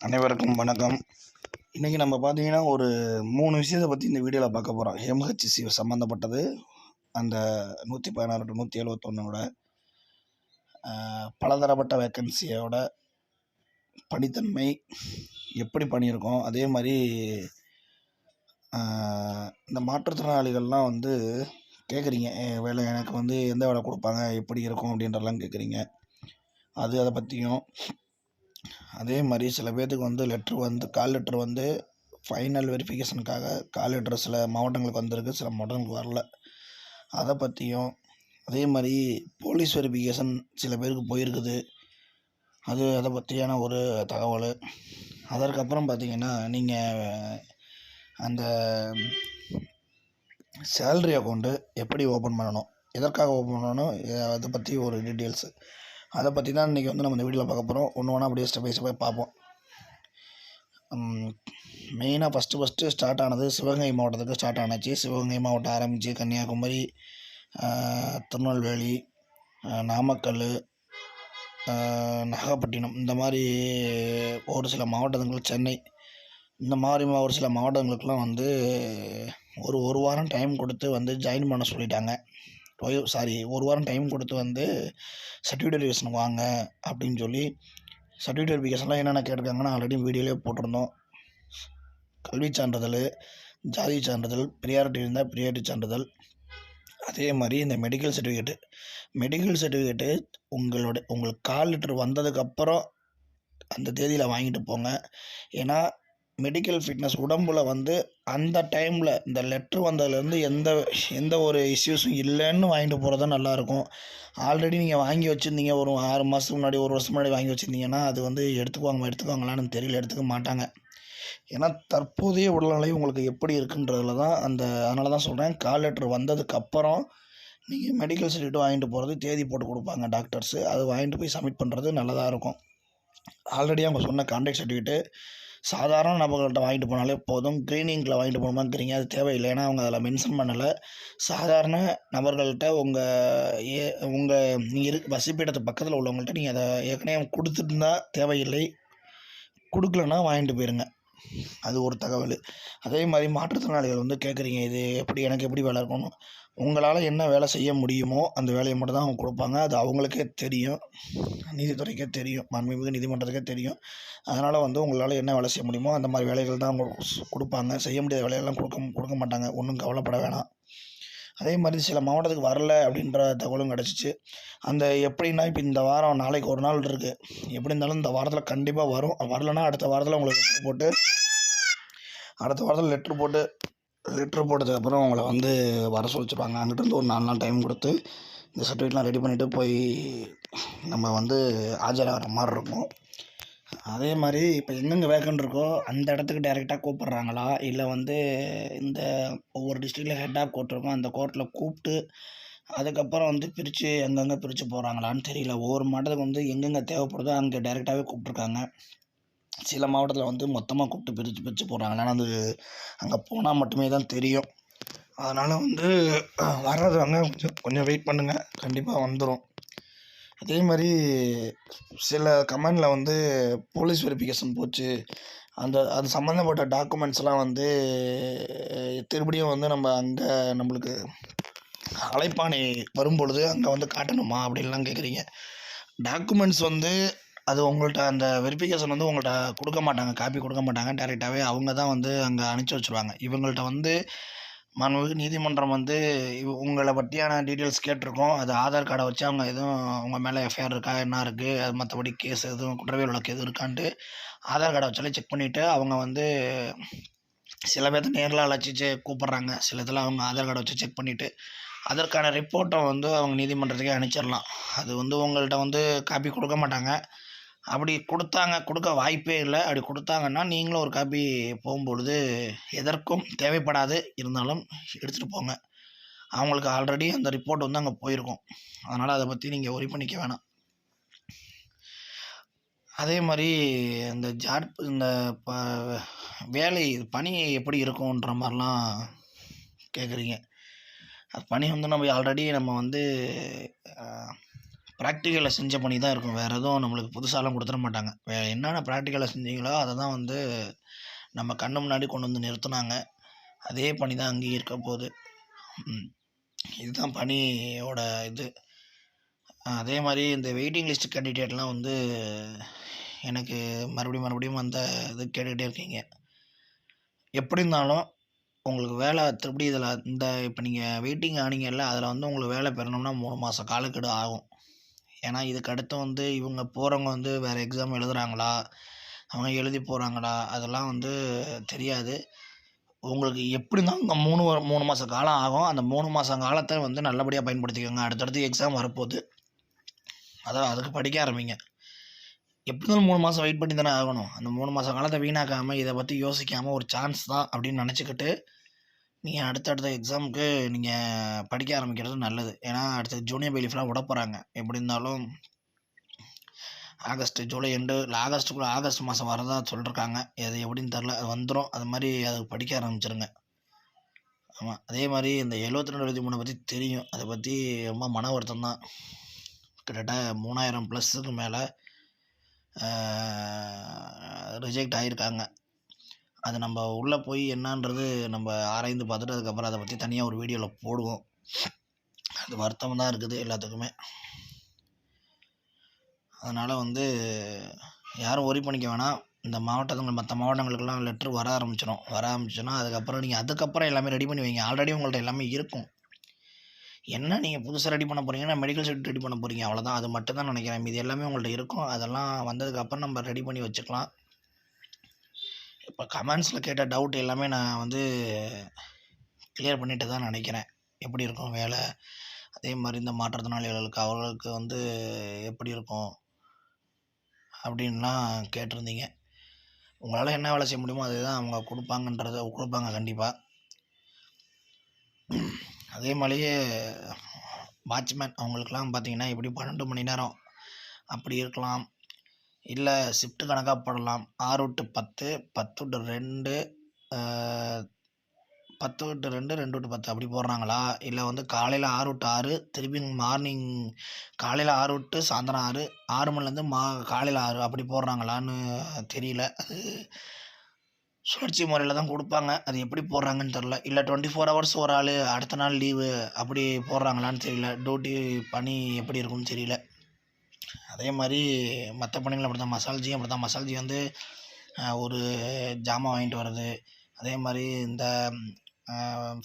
அனைவருக்கும் வணக்கம். இன்றைக்கி நம்ம பார்த்தீங்கன்னா ஒரு 3 விஷயத்தை பற்றி இந்த வீடியோவில் பார்க்க போகிறோம். எம்ஹெச்சி சம்மந்தப்பட்டது, அந்த 116 to 171ஓட பலதரப்பட்ட வேக்கன்சியோட பணித்தன்மை எப்படி பண்ணியிருக்கோம். அதே மாதிரி இந்த மாற்றுத்திறனாளிகள்லாம் வந்து கேட்குறீங்க, வேலை எனக்கு வந்து எந்த வேலை கொடுப்பாங்க, எப்படி இருக்கும் அப்படின்றலாம் கேட்குறீங்க. அதை பற்றியும், அதே மாதிரி சில பேர்த்துக்கு வந்து கால் லெட்ரு வந்து ஃபைனல் வெரிஃபிகேஷனுக்காக கால் லெட்ரு சில மாவட்டங்களுக்கு வந்திருக்கு, சில மாவட்டங்களுக்கு வரல. அதை பற்றியும், அதே மாதிரி போலீஸ் வெரிஃபிகேஷன் சில பேருக்கு போயிருக்குது, அதை பற்றியான ஒரு தகவல். அதற்கப்புறம் பார்த்திங்கன்னா நீங்கள் அந்த சேல்ரி அக்கௌண்ட்டு எப்படி ஓப்பன் பண்ணணும், எதற்காக ஓப்பன் பண்ணணும், அதை பற்றி ஒரு டீட்டெயில்ஸு. அதை பற்றி தான் இன்றைக்கி வந்து நம்ம இந்த வீடியோவில் பார்க்க போகிறோம். ஒன்று ஒன்றா அப்படியே ஸ்டெப் பை ஸ்டெப்பாக பார்ப்போம். மெயினாக ஃபஸ்ட்டு ஸ்டார்ட் ஆனது சிவகங்கை மாவட்டத்துக்கு ஸ்டார்ட் ஆனாச்சு. சிவகங்கை மாவட்டம் ஆரம்பித்து கன்னியாகுமரி, திருநெல்வேலி, நாமக்கல், நாகப்பட்டினம், இந்த மாதிரி ஒரு சில மாவட்டங்கள், சென்னை, இந்த மாதிரி ஒரு சில மாவட்டங்களுக்கெலாம் வந்து ஒரு வாரம் டைம் கொடுத்து வந்து ஜாயின் பண்ண சொல்லிட்டாங்க. ஒரு வாரம் டைம் கொடுத்து வந்து சர்டிஃபிகேட் வெரிஃபிகேஷன் வாங்க அப்படின்னு சொல்லி. சர்டிஃபிகேட் வெரிஃபிகேஷன்லாம் என்னென்ன கேட்டிருக்காங்கன்னா ஆல்ரெடி வீடியோலேயே போட்டிருந்தோம். கல்வி சான்றிதழ், ஜாதி சான்றிதழ், ப்ரியாரிட்டி இருந்தால் ப்ரியாரிட்டி சான்றிதழ், அதே மாதிரி இந்த மெடிக்கல் சர்டிஃபிகேட்டு உங்களுக்கு கால் லெட்டர் வந்ததுக்கப்புறம் அந்த தேதியில் வாங்கிட்டு போங்க. ஏன்னா மெடிக்கல் ஃபிட்னஸ் உடம்பில் வந்து அந்த டைமில் இந்த லெட்ரு வந்ததுலேருந்து எந்த ஒரு இஷ்யூஸும் இல்லைன்னு வாங்கிட்டு போகிறது தான் நல்லாயிருக்கும். ஆல்ரெடி நீங்கள் வாங்கி வச்சுருந்தீங்க, ஒரு 6 மாதத்துக்கு முன்னாடி, 1 வருஷம் முன்னாடி வாங்கி வச்சுருந்தீங்கன்னா அது வந்து எடுத்துக்குவாங்களான்னு தெரியல, எடுத்துக்க மாட்டாங்க. ஏன்னா தற்போதைய உடல்நிலை உங்களுக்கு எப்படி இருக்குன்றதுல தான் அதனால தான் சொல்கிறேன், கால் லெட்ரு வந்ததுக்கப்புறம் நீங்கள் மெடிக்கல் சர்டிஃபிகேட் வாங்கிட்டு போகிறது தேதி போட்டு கொடுப்பாங்க டாக்டர்ஸு. அது வாங்கிட்டு போய் சப்மிட் பண்ணுறது நல்லதாக இருக்கும். ஆல்ரெடி அவங்க சொன்ன கான்டாக்ட் சர்டிஃபிகேட்டு சாதாரண நபர்கள்ட்ட வாங்கிட்டு போனாலே போதும். க்ரீனிங்கில் வாங்கிட்டு போகணுமாங்கிறீங்க, அது தேவையில்லை. ஏன்னா அவங்க அதில் மென்ஷன் பண்ணலை. சாதாரண நபர்கள்ட்ட நீங்கள் வசிப்பிடத்து பக்கத்தில் உள்ளவங்கள்ட்ட நீங்கள் அதை ஏற்கனவே கொடுத்துட்டுருந்தா தேவையில்லை, கொடுக்கலன்னா வாங்கிட்டு போயிருங்க. அது ஒரு தகவல். அதே மாதிரி மாற்றுத்திறனாளிகள் வந்து கேட்குறீங்க, இது எனக்கு எப்படி வேலை இருக்கணும். உங்களால் என்ன வேலை செய்ய முடியுமோ அந்த வேலையை மட்டும் தான் அவங்க கொடுப்பாங்க. அது அவங்களுக்கே தெரியும், நீதித்துறைக்கே தெரியும், மாண்புமிகு நீதிமன்றத்துக்கே தெரியும். அதனால் வந்து உங்களால் என்ன வேலை செய்ய முடியுமோ அந்த மாதிரி வேலைகள் தான் அவங்க கொடுப்பாங்க. செய்ய முடியாத வேலையெல்லாம் கொடுக்க மாட்டாங்க. ஒன்றும் கவலைப்பட வேணாம். அதே மாதிரி சில மாவட்டத்துக்கு வரல அப்படின்ற தகவலும் கிடச்சிச்சு. எப்படின்னா இப்போ இந்த வாரம் நாளைக்கு ஒரு நாள் இருக்குது, எப்படி இருந்தாலும் இந்த வாரத்தில் கண்டிப்பாக வரும். வரலைன்னா அடுத்த வாரத்தில் உங்களுக்கு லெட்ரு போட்டதுக்கப்புறம் அவங்கள வந்து வர சொல்லிச்சுருவாங்க. அங்கிட்டிருந்து ஒரு 4 நாள் டைம் கொடுத்து இந்த சர்டிஃபிகேட்லாம் ரெடி பண்ணிவிட்டு போய் நம்ம வந்து ஆஜராகிற மாதிரி இருக்கும். அதே மாதிரி இப்போ எங்கெங்கே வேக்கண்ட் இருக்கோ அந்த இடத்துக்கு டைரெக்டாக கூப்பிட்றாங்களா, இல்லை வந்து இந்த ஒவ்வொரு டிஸ்ட்ரிக்டில் ஹெட் ஆஃப் கோர்ட் இருக்கும், அந்த கோர்ட்டில் கூப்பிட்டு அதுக்கப்புறம் வந்து அங்கங்கே பிரித்து போகிறாங்களான்னு தெரியல. ஒவ்வொரு மாவட்டத்துக்கு வந்து எங்கெங்கே தேவைப்படுதோ அங்கே டைரெக்டாகவே கூப்பிட்ருக்காங்க. சில மாவட்டத்தில் வந்து மொத்தமாக கூப்பிட்டு பிரித்து போடுறாங்க. ஆனால் அது அங்கே போனால் மட்டுமே தான் தெரியும். அதனால் வந்து வர்றவங்க கொஞ்சம் வெயிட் பண்ணுங்கள், கண்டிப்பாக வந்துடும். அதே மாதிரி சில கமெண்டில் வந்து போலீஸ் வெரிஃபிகேஷன் போச்சு, அது சம்மந்தப்பட்ட டாக்குமெண்ட்ஸ்லாம் வந்து திருப்படியும் வந்து நம்மளுக்கு அழைப்பாணை வரும்பொழுது அங்கே வந்து காட்டணுமா அப்படின்லாம் கேட்குறீங்க. டாக்குமெண்ட்ஸ் வந்து அது உங்கள்கிட்ட அந்த வெரிஃபிகேஷன் வந்து உங்கள்கிட்ட கொடுக்க மாட்டாங்க, காப்பி கொடுக்க மாட்டாங்க. டைரெக்டாகவே அவங்க தான் வந்து அங்கே அனுப்பிச்சி வச்சுருவாங்க. இவங்கள்ட்ட வந்து மாண்புமிகு நீதிமன்றம் வந்து உங்களை பற்றியான டீட்டெயில்ஸ் கேட்டிருக்கோம். அது ஆதார் கார்டை வச்சு அவங்க எதுவும் உங்கள் மேலே எஃப்ஐஆர் இருக்கா, என்ன இருக்குது, அது மற்றபடி கேஸ் எதுவும் குற்றவியல் வழக்கு எதுவும் இருக்கான்ட்டு ஆதார் கார்டை வச்சாலே செக் பண்ணிவிட்டு அவங்க வந்து சில பேர்த்து நேரில் அழைச்சி கூப்பிட்றாங்க. சில இதில் அவங்க ஆதார் கார்டை வச்சு செக் பண்ணிவிட்டு அதற்கான ரிப்போர்ட்டை வந்து அவங்க நீதிமன்றத்துக்கே அனுப்பிச்சிடலாம். அது வந்து உங்கள்கிட்ட வந்து காப்பி கொடுக்க மாட்டாங்க. அப்படி கொடுக்க வாய்ப்பே இல்லை. அப்படி கொடுத்தாங்கன்னா நீங்களும் ஒரு காப்பி போகும்பொழுது எதற்கும் தேவைப்படாது, இருந்தாலும் எடுத்துகிட்டு போங்க. அவங்களுக்கு ஆல்ரெடி அந்த ரிப்போர்ட் வந்து அங்கே போயிருக்கும். அதனால் அதை பற்றி நீங்கள் ஒரி பண்ணிக்க வேணாம். அதே மாதிரி இந்த பணி எப்படி இருக்கும்ன்ற மாதிரிலாம் கேட்குறீங்க. அது பணி வந்து நம்ம ஆல்ரெடி வந்து ப்ராக்டிக்கலில் செஞ்ச பணி தான் இருக்கும். வேறு எதுவும் நம்மளுக்கு புதுசாலாம் கொடுத்துட மாட்டாங்க. வேறு என்னென்ன ப்ராக்டிக்கலில் செஞ்சீங்களோ அதை தான் வந்து நம்ம கண்ணு முன்னாடி கொண்டு வந்து நிறுத்துனாங்க. அதே பணி தான் அங்கேயும் இருக்க போகுது. இதுதான் பணியோட இது. அதே மாதிரி இந்த வெயிட்டிங் லிஸ்ட் கேண்டிடேட்லாம் வந்து எனக்கு மறுபடியும் அந்த இது கேட்டுக்கிட்டே இருக்கீங்க. எப்படி இருந்தாலும் உங்களுக்கு வேலை திருப்படி இதில் இந்த இப்போ நீங்கள் வெயிட்டிங் ஆனீங்கல்ல, அதில் வந்து உங்களுக்கு வேலை பெறணும்னா 3 மாத காலக்கெடு ஆகும். ஏன்னா இதுக்கு அடுத்து வந்து இவங்க போகிறவங்க வந்து வேறு எக்ஸாம் எழுதுகிறாங்களா, அவங்க எழுதி போகிறாங்களா, அதெல்லாம் வந்து தெரியாது. உங்களுக்கு எப்படி இருந்தாலும் இந்த 3 மாத காலம் ஆகும். அந்த 3 மாத காலத்தை வந்து நல்லபடியாக பயன்படுத்திக்கோங்க. அடுத்தடுத்து எக்ஸாம் வரப்போகுது. அதான் அதுக்கு படிக்க ஆரம்பிங்க. எப்படி இருந்தாலும் 3 மாதம் வெயிட் பண்ணி தானே ஆகணும். அந்த 3 மாத காலத்தை வீணாக்காமல் இதை பற்றி யோசிக்காமல் ஒரு சான்ஸ் தான் அப்படின்னு நினச்சிக்கிட்டு நீங்கள் அடுத்தடுத்த எக்ஸாமுக்கு நீங்கள் படிக்க ஆரம்பிக்கிறது நல்லது. ஏன்னா அடுத்தது ஜூனியர் பெயிலிஃப்லாம் விட போகிறாங்க. எப்படி இருந்தாலும் ஆகஸ்ட், ஜூலை எண்டு இல்லை ஆகஸ்ட் மாதம் வரதா சொல்லியிருக்காங்க. அது எப்படின்னு தெரில, அது வந்துடும். அது மாதிரி அதுக்கு படிக்க ஆரம்பிச்சிருங்க. ஆமாம், அதே மாதிரி இந்த 72 எழுதி பற்றி தெரியும். அதை பற்றி ரொம்ப மன வருத்தம் தான். கிட்டத்தட்ட 3000+ மேலே ரிஜெக்ட் ஆகியிருக்காங்க. அது நம்ம உள்ளே போய் என்னன்றது நம்ம ஆராய்ந்து பார்த்துட்டு அதுக்கப்புறம் அதை பற்றி தனியாக ஒரு வீடியோவில் போடுவோம். அது வருத்தம் தான் இருக்குது எல்லாத்துக்குமே. அதனால் வந்து யாரும் ஒரி பண்ணிக்க வேணாம். இந்த மற்ற மாவட்டங்களுக்கெல்லாம் லெட்ரு வர ஆரம்பிச்சிடும். அதுக்கப்புறம் எல்லாமே ரெடி பண்ணி வைங்க. ஆல்ரெடி உங்கள்கிட்ட எல்லாமே இருக்கும். என்ன நீங்கள் புதுசாக ரெடி பண்ண போகிறீங்கன்னா மெடிக்கல் சர்டிஃபிகேட் ரெடி பண்ண போகிறீங்க, அவ்வளோதான். அது மட்டும் தான் நினைக்கிறேன். இது எல்லாமே உங்கள்கிட்ட இருக்கும். அதெல்லாம் வந்ததுக்கப்புறம் நம்ம ரெடி பண்ணி வச்சுக்கலாம். இப்போ கமெண்ட்ஸில் கேட்ட டவுட் எல்லாமே நான் வந்து கிளியர் பண்ணிட்டு தான் நினைக்கிறேன். எப்படி இருக்கும் வேலை, அதே மாதிரி இந்த மாற்றுத்திறனாளிகளுக்கு அவர்களுக்கு வந்து எப்படி இருக்கும் அப்படின்லாம் கேட்டிருந்தீங்க. உங்களால் என்ன வேலை செய்ய முடியுமோ அதுதான் அவங்க கொடுப்பாங்க கண்டிப்பாக. அதே மாதிரியே வாட்ச்மேன் அவங்களுக்கெல்லாம் பார்த்தீங்கன்னா எப்படி 12 மணி நேரம் அப்படி இருக்கலாம், இல்லை ஷிஃப்ட்டு கணக்காக போடலாம். 6 to 10, 10 to 2, 10 to 2, 2 to 10 அப்படி போடுறாங்களா, இல்லை வந்து காலையில் 6 to 6 திருப்பி மார்னிங் காலையில் 6 to சாயந்தரம் 6 மணிலேருந்து காலையில் 6 அப்படி போடுறாங்களான்னு தெரியல. அது சுழற்சி முறையில் தான் கொடுப்பாங்க. அது எப்படி போடுறாங்கன்னு தெரில. இல்லை 24 hours ஒரு ஆள் அடுத்த நாள் லீவு அப்படி போடுறாங்களான்னு தெரியல. டியூட்டி பணி எப்படி இருக்குன்னு தெரியல. அதே மாதிரி மற்ற பணிகள் அப்படி தான். மசால்ஜி வந்து ஒரு ஜாமான் வாங்கிட்டு வர்றது. அதே மாதிரி இந்த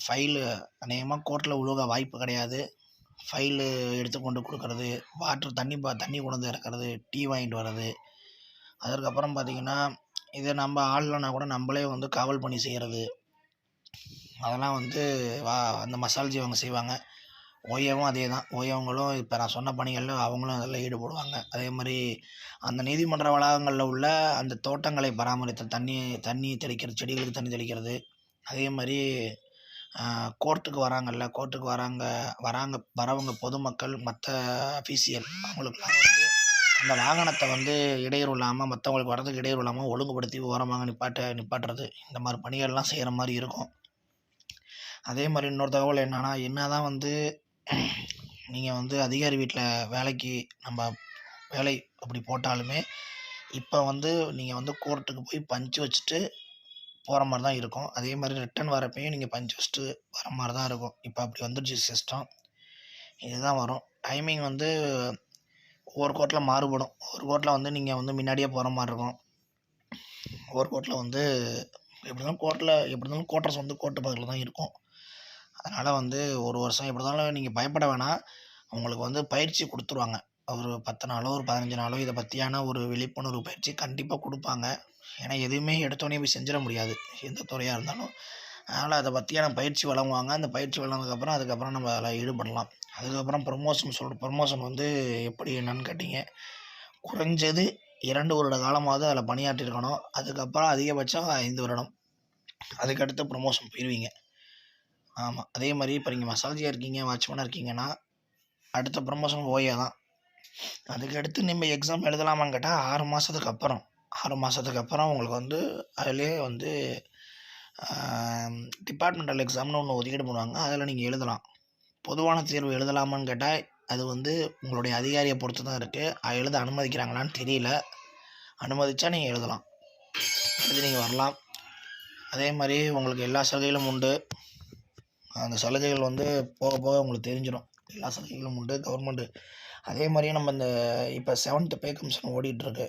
ஃபைலு அநேகமாக கோர்ட்டில் உழுக வாய்ப்பு கிடையாது. ஃபைலு எடுத்து கொண்டு கொடுக்கறது, தண்ணி கொண்டு வந்து இறக்குறது, டீ வாங்கிட்டு வர்றது. அதற்கப்புறம் பார்த்திங்கன்னா இதை நம்ம ஆள்லனா கூட நம்மளே வந்து காவல் பணி செய்கிறது. அதெல்லாம் வந்து அந்த மசால்ஜி அவங்க செய்வாங்க. ஓஏவும் அதே தான். ஓஏவங்களும் இப்போ நான் சொன்ன பணிகளில் அவங்களும் அதில் ஈடுபடுவாங்க. அதே மாதிரி அந்த நீதிமன்ற வளாகங்களில் உள்ள அந்த தோட்டங்களை பராமரித்தல், தண்ணி தெளிக்கிறது, செடிகளுக்கு தண்ணி தெளிக்கிறது. அதே மாதிரி கோர்ட்டுக்கு வரவங்க பொதுமக்கள், மற்ற அஃபீஷியல் அவங்களுக்குலாம் வந்து அந்த வாகனத்தை வந்து இடையூறு இல்லாமல், மற்றவங்களுக்கு வரதுக்கு இடையூறு இல்லாமல் ஒழுங்குபடுத்தி ஓரமாக நிப்பாட்டுறது. இந்த மாதிரி பணிகள்லாம் செய்கிற மாதிரி இருக்கும். அதே மாதிரி இன்னொரு தகவல் என்னென்னா, என்ன தான் வந்து நீங்கள் வந்து அதிகாரி வீட்டில் வேலைக்கு நம்ம வேலை அப்படி போட்டாலுமே இப்போ வந்து நீங்கள் வந்து கோர்ட்டுக்கு போய் பஞ்சு வச்சுட்டு போகிற மாதிரி தான் இருக்கும். அதே மாதிரி ரிட்டன் வரப்பையும் நீங்கள் பஞ்சு வச்சுட்டு வர மாதிரி தான் இருக்கும். இப்போ அப்படி வந்துடுச்சு சிஸ்டம். இதுதான் வரும். டைமிங் வந்து ஒவ்வொரு கோர்ட்டில் மாறுபடும். ஒரு கோர்ட்டில் வந்து நீங்கள் வந்து முன்னாடியே போகிற மாதிரி இருக்கும். ஒவ்வொரு கோர்ட்டில் வந்து எப்படி இருந்தாலும் கோர்ட்டர்ஸ் வந்து கோர்ட்டு பக்கத்தில் தான் இருக்கும். அதனால் வந்து ஒரு வருஷம் எப்படி இருந்தாலும் நீங்கள் பயப்பட வேணாம். உங்களுக்கு வந்து பயிற்சி கொடுத்துருவாங்க. ஒரு 10 நாளோ ஒரு 15 நாளோ இதை பற்றியான ஒரு விழிப்புணர்வு பயிற்சி கண்டிப்பாக கொடுப்பாங்க. ஏன்னா எதுவுமே எடுத்தோடனே போய் செஞ்சிட முடியாது, எந்த துறையாக இருந்தாலும். அதனால் அதை பற்றியான பயிற்சி வழங்குவாங்க. அந்த பயிற்சி அதுக்கப்புறம் நம்ம அதில் ஈடுபடலாம். அதுக்கப்புறம் ப்ரமோஷன் வந்து எப்படி என்னன்னு கேட்டிங்க, குறைஞ்சது 2 வருட காலமாவது அதில் பணியாற்றிருக்கணும். அதுக்கப்புறம் அதிகபட்சம் 5 வருடம். அதுக்கடுத்து ப்ரமோஷன் போயிடுவீங்க. ஆமாம், அதே மாதிரி இப்போ நீங்கள் மசால்ஜியாக இருக்கீங்க, வாட்ச்மேனாக இருக்கீங்கன்னா அடுத்த ப்ரமோஷன் ஓஏ தான். அதுக்கடுத்து நீங்கள் எக்ஸாம் எழுதலாமான்னு கேட்டால் 6 மாதத்துக்கு அப்புறம் உங்களுக்கு வந்து அதிலே வந்து டிபார்ட்மெண்டல் எக்ஸாம்னு ஒன்று ஒதுக்கீடு பண்ணுவாங்க. அதில் நீங்கள் எழுதலாம். பொதுவான தேர்வு எழுதலாமான்னு கேட்டால் அது வந்து உங்களுடைய அதிகாரியை பொறுத்து தான் இருக்குது. எழுத அனுமதிக்கிறாங்களான்னு தெரியல. அனுமதித்தா நீங்கள் எழுதலாம், எழுதி நீங்கள் வரலாம். அதே மாதிரி உங்களுக்கு எல்லா சலுகைகளும் உண்டு. அந்த சலுகைகள் வந்து போக போக உங்களுக்கு தெரிஞ்சிடும். எல்லா சலுகைகளும் உண்டு கவர்மெண்ட்டு. அதே மாதிரியே நம்ம இந்த இப்போ 7th பே கமிஷன் ஓடிட்டுருக்கு.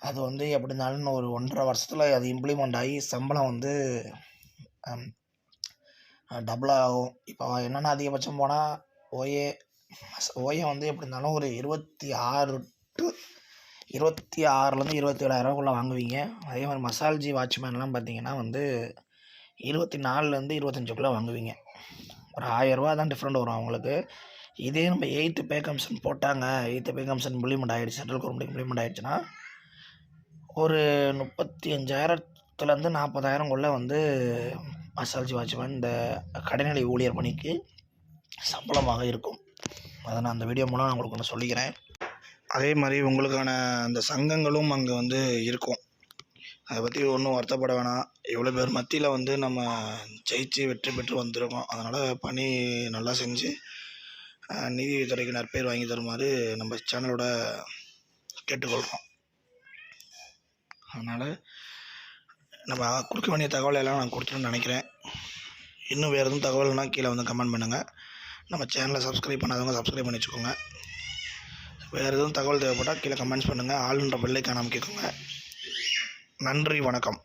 அது வந்து எப்படி இருந்தாலும் இன்னும் ஒரு 1.5 வருஷத்தில் அது இம்ப்ளிமெண்ட் ஆகி சம்பளம் வந்து டபுளாக ஆகும். இப்போ என்னென்னா அதிகபட்சம் போனால் ஓஏ வந்து எப்படி இருந்தாலும் ஒரு 26,000 to 27,000 வாங்குவீங்க. அதே மாதிரி மசால்ஜி வாட்ச்மேன்லாம் பார்த்தீங்கன்னா வந்து 24,000 to 25 வாங்குவீங்க. ஒரு 1000 தான் டிஃப்ரெண்ட் வரும் அவங்களுக்கு. இதே நம்ம 8th பே கமிஷன் போட்டாங்க, 8th பே கமிஷன் இம்ப்ளிமெண்ட் ஆகிடுச்சு, சென்ட்ரல் கவர்மெண்ட் இம்ப்ளிமெண்ட் ஆகிடுச்சுன்னா ஒரு 35,000 to 40,000 வந்து மசால்ஜி வாட்ச்மேன் இந்த கடைநிலை ஊழியர் பணிக்கு சம்பளமாக இருக்கும். அதை நான் அந்த வீடியோ மூலம் நான் உங்களுக்கு ஒன்று சொல்லிக்கிறேன். அதே மாதிரி உங்களுக்கான அந்த சங்கங்களும் அங்கே வந்து இருக்கும். அதை பற்றி ஒன்றும் வருத்தப்பட வேணாம். எவ்வளோ பேர் மத்தியில் வந்து நம்ம ஜெயிச்சு வெற்றி பெற்று வந்திருக்கோம். அதனால் பணி நல்லா செஞ்சு நீதித்துறைக்கு நற்பெயர் வாங்கி தருமாறு நம்ம சேனலோட கேட்டுக்கொள்கிறோம். அதனால் நம்ம கொடுக்க வேண்டிய தகவல் எல்லாம் நான் கொடுத்துன்னு நினைக்கிறேன். இன்னும் வேறு எதுவும் தகவல்னால் கீழே வந்து கமெண்ட் பண்ணுங்கள். நம்ம சேனலை சப்ஸ்கிரைப் பண்ணாதவங்க சப்ஸ்கிரைப் பண்ணி வச்சுக்கோங்க. வேறு எதுவும் தகவல் தேவைப்பட்டால் கீழே கமெண்ட்ஸ் பண்ணுங்கள். ஆளுன்ற பெல் ஐகானை அமைக்கிக்கோங்க. நன்றி, வணக்கம்.